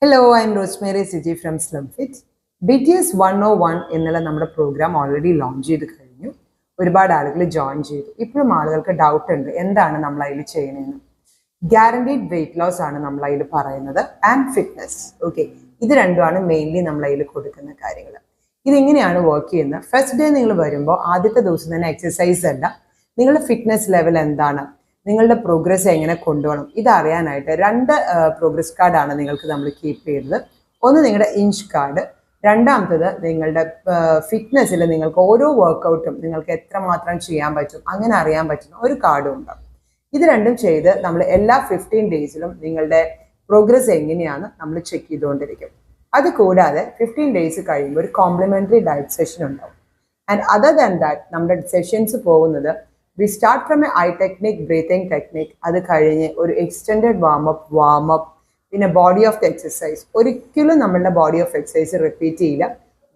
Hello, I'm Rosemary Siji from SlimFit. BTS 101 എന്നുള്ള നമ്മുടെ programme already launch ചെയ്ത് കഴിഞ്ഞു. ഒരുപാട് ആളുകൾ ജോയിൻ ചെയ്തു. ഇപ്പോഴും ആളുകൾക്ക് ഡൗട്ട് ഉണ്ട് എന്താണ് നമ്മൾ അതിൽ ചെയ്യണമെന്ന്. ഗ്യാരണ്ടീഡ് വെയിറ്റ് ലോസ് ആണ് നമ്മൾ അതിൽ പറയുന്നത് ആൻഡ് ഫിറ്റ്നസ്. ഓക്കെ, ഇത് രണ്ടുമാണ് മെയിൻലി നമ്മൾ അതിൽ കൊടുക്കുന്ന കാര്യങ്ങൾ. ഇതെങ്ങനെയാണ് വർക്ക് ചെയ്യുന്നത്? ഫസ്റ്റ് ഡേ നിങ്ങൾ വരുമ്പോൾ ആദ്യത്തെ ദിവസം തന്നെ എക്സസൈസ് അല്ല, നിങ്ങളുടെ ഫിറ്റ്നസ് ലെവൽ എന്താണ്, നിങ്ങളുടെ പ്രോഗ്രസ് എങ്ങനെ കൊണ്ടുപോകണം, ഇതറിയാനായിട്ട് രണ്ട് പ്രോഗ്രസ് കാർഡാണ് നിങ്ങൾക്ക് നമ്മൾ കീപ്പ് ചെയ്യുന്നത്. ഒന്ന് നിങ്ങളുടെ ഇഞ്ച് കാർഡ്, രണ്ടാമത്തത് നിങ്ങളുടെ ഫിറ്റ്നസ്സിൽ നിങ്ങൾക്ക് ഓരോ വർക്കൗട്ടും നിങ്ങൾക്ക് എത്രമാത്രം ചെയ്യാൻ പറ്റും അങ്ങനെ അറിയാൻ പറ്റുന്ന ഒരു കാർഡും ഉണ്ടാവും. ഇത് രണ്ടും ചെയ്ത് നമ്മൾ എല്ലാ 15 ഡേയ്സിലും നിങ്ങളുടെ പ്രോഗ്രസ് എങ്ങനെയാണ് നമ്മൾ ചെക്ക് ചെയ്തുകൊണ്ടിരിക്കും. അത് കൂടാതെ 15 ഡേയ്സ് കഴിയുമ്പോൾ ഒരു കോംപ്ലിമെൻ്ററി ഡയറ്റ് സെഷൻ ഉണ്ടാവും. ആൻഡ് അതർ ദാൻ ദാറ്റ് നമ്മുടെ സെഷൻസ് പോകുന്നത് we start from A I technique, breathing technique, അത് കഴിഞ്ഞ് ഒരു എക്സ്റ്റെൻഡഡ് വാമപ്പ്, പിന്നെ ബോഡി ഓഫ് ദ എക്സസൈസ്. ഒരിക്കലും നമ്മളുടെ ബോഡി ഓഫ് എക്സസൈസ് റിപ്പീറ്റ് ചെയ്യില്ല.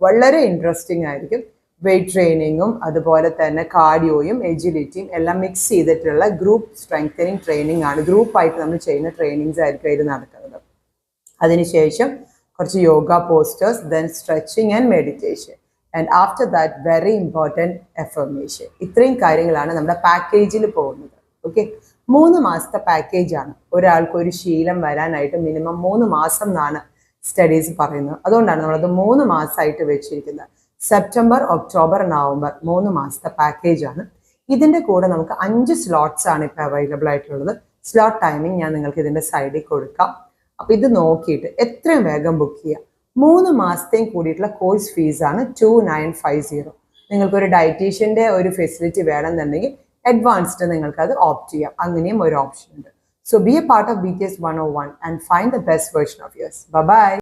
വളരെ ഇൻട്രസ്റ്റിംഗ് ആയിരിക്കും. വെയ്റ്റ് ട്രെയിനിങ്ങും അതുപോലെ തന്നെ കാർഡിയോയും എജിലിറ്റിയും എല്ലാം മിക്സ് ചെയ്തിട്ടുള്ള ഗ്രൂപ്പ് സ്ട്രെങ്തനിങ് ട്രെയിനിങ് ആണ്. ഗ്രൂപ്പായിട്ട് നമ്മൾ ചെയ്യുന്ന ട്രെയിനിങ്സ് ആയിരിക്കും ഇത് നടക്കുന്നത്. അതിനുശേഷം കുറച്ച് yoga postures, then stretching and meditation, and after that very important affirmation. ഇത്രയും കാര്യങ്ങളാണ് നമ്മുടെ പാക്കേജിൽ പോകുന്നത്. ഓക്കെ, 3 മാസത്തെ പാക്കേജാണ്. ഒരാൾക്ക് ഒരു ശീലം വരാനായിട്ട് മിനിമം 3 മാസം എന്നാണ് സ്റ്റഡീസ് പറയുന്നത്. അതുകൊണ്ടാണ് നമ്മളത് 3 മാസമായിട്ട് വെച്ചിരിക്കുന്നത്. സെപ്റ്റംബർ, ഒക്ടോബർ, നവംബർ 3 മാസത്തെ പാക്കേജാണ്. ഇതിൻ്റെ കൂടെ നമുക്ക് 5 സ്ലോട്ട്സ് ആണ് ഇപ്പോൾ അവൈലബിൾ ആയിട്ടുള്ളത്. സ്ലോട്ട് ടൈമിംഗ് ഞാൻ നിങ്ങൾക്ക് ഇതിൻ്റെ സൈഡിൽ കൊടുക്കാം. അപ്പോൾ ഇത് നോക്കിയിട്ട് എത്രയും വേഗം ബുക്ക് ചെയ്യുക. 3 മാസത്തെയും കൂടിയിട്ടുള്ള കോഴ്സ് ഫീസാണ് 2950. നിങ്ങൾക്കൊരു ഡയറ്റീഷ്യൻ്റെ ഒരു ഫെസിലിറ്റി വേണമെന്നുണ്ടെങ്കിൽ അഡ്വാൻസ്ഡ് നിങ്ങൾക്കത് ഓപ്റ്റ് ചെയ്യാം. അങ്ങനെയും ഒരു ഓപ്ഷൻ ഉണ്ട്. So be a part of BTS 101 and find the best version of yours. By.